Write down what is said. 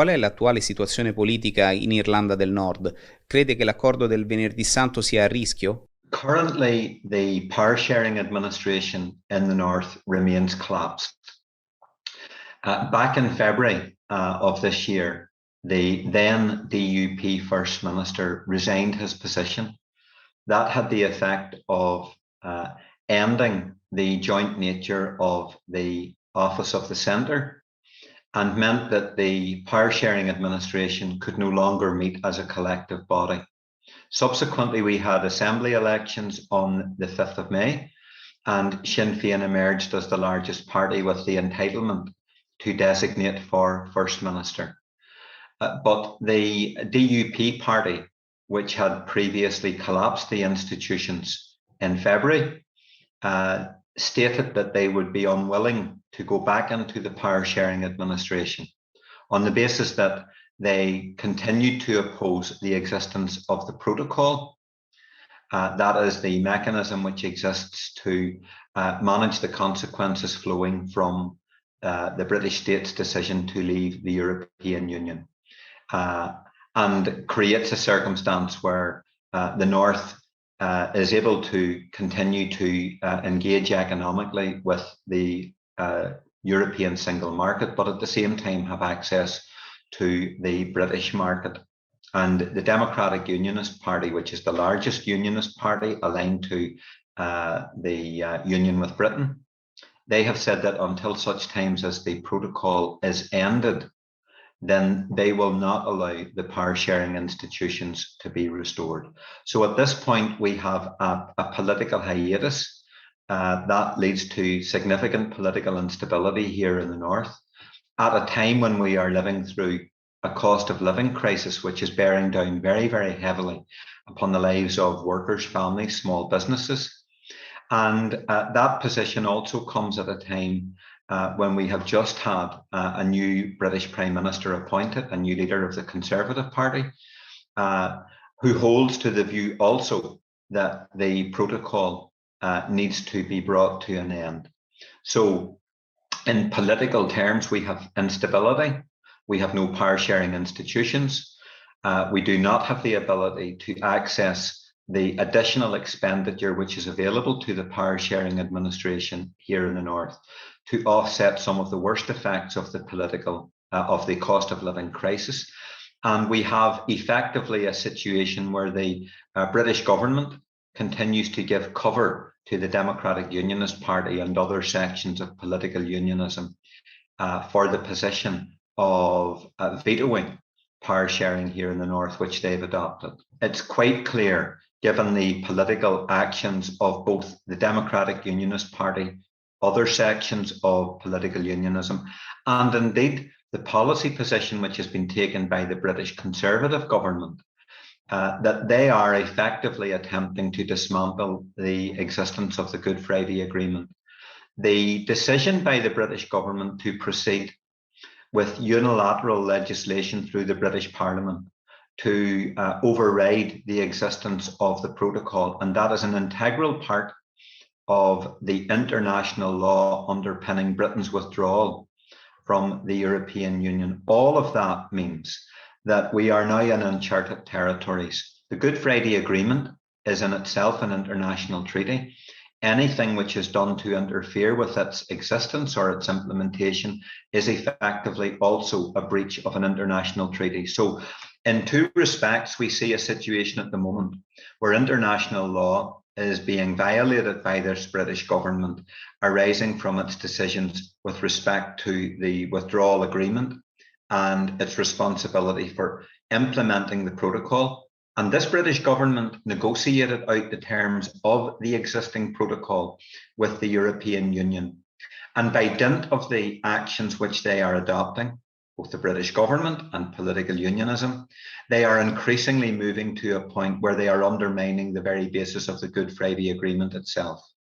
Qual è l'attuale situazione politica in Irlanda del Nord? Crede che l'accordo del Venerdì Santo sia a rischio? Currently, the power sharing administration in the north remains collapsed. Back in February of this year, the then DUP First Minister resigned his position. That had the effect of ending the joint nature of the Office of the Centre and meant that the power sharing administration could no longer meet as a collective body. Subsequently, we had assembly elections on the 5th of May, and Sinn Féin emerged as the largest party with the entitlement to designate for First Minister. But the DUP party, which had previously collapsed the institutions in February, stated that they would be unwilling to go back into the power sharing administration on the basis that they continued to oppose the existence of the protocol. That is the mechanism which exists to manage the consequences flowing from the British state's decision to leave the European Union, and creates a circumstance where the North is able to continue to engage economically with the European single market, but at the same time have access to the British market. And the Democratic Unionist Party, which is the largest unionist party aligned to the union with Britain, they have said that until such times as the protocol is ended, then they will not allow the power sharing institutions to be restored. So at this point, we have a political hiatus that leads to significant political instability here in the North at a time when we are living through a cost of living crisis, which is bearing down very, very heavily upon the lives of workers, families, small businesses. And that position also comes at a time when we have just had a new British Prime Minister appointed, a new leader of the Conservative Party, who holds to the view also that the protocol needs to be brought to an end. So in political terms, we have instability. We have no power sharing institutions. We do not have the ability to access the additional expenditure which is available to the power sharing administration here in the North to offset some of the worst effects of the cost of living crisis. And we have effectively a situation where the British government continues to give cover to the Democratic Unionist Party and other sections of political unionism for the position of vetoing power sharing here in the North, which they've adopted. It's quite clear, given the political actions of both the Democratic Unionist Party, other sections of political unionism, and indeed the policy position which has been taken by the British Conservative government, that they are effectively attempting to dismantle the existence of the Good Friday Agreement. The decision by the British government to proceed with unilateral legislation through the British Parliament to override the existence of the protocol, and that is an integral part of the international law underpinning Britain's withdrawal from the European Union. All of that means that we are now in uncharted territories. The Good Friday Agreement is in itself an international treaty. Anything which is done to interfere with its existence or its implementation is effectively also a breach of an international treaty. So in two respects, we see a situation at the moment where international law is being violated by this British government, arising from its decisions with respect to the withdrawal agreement and its responsibility for implementing the protocol. And this British government negotiated out the terms of the existing protocol with the European Union. And by dint of the actions which they are adopting, both the British government and political unionism, they are increasingly moving to a point where they are undermining the very basis of the Good Friday Agreement itself.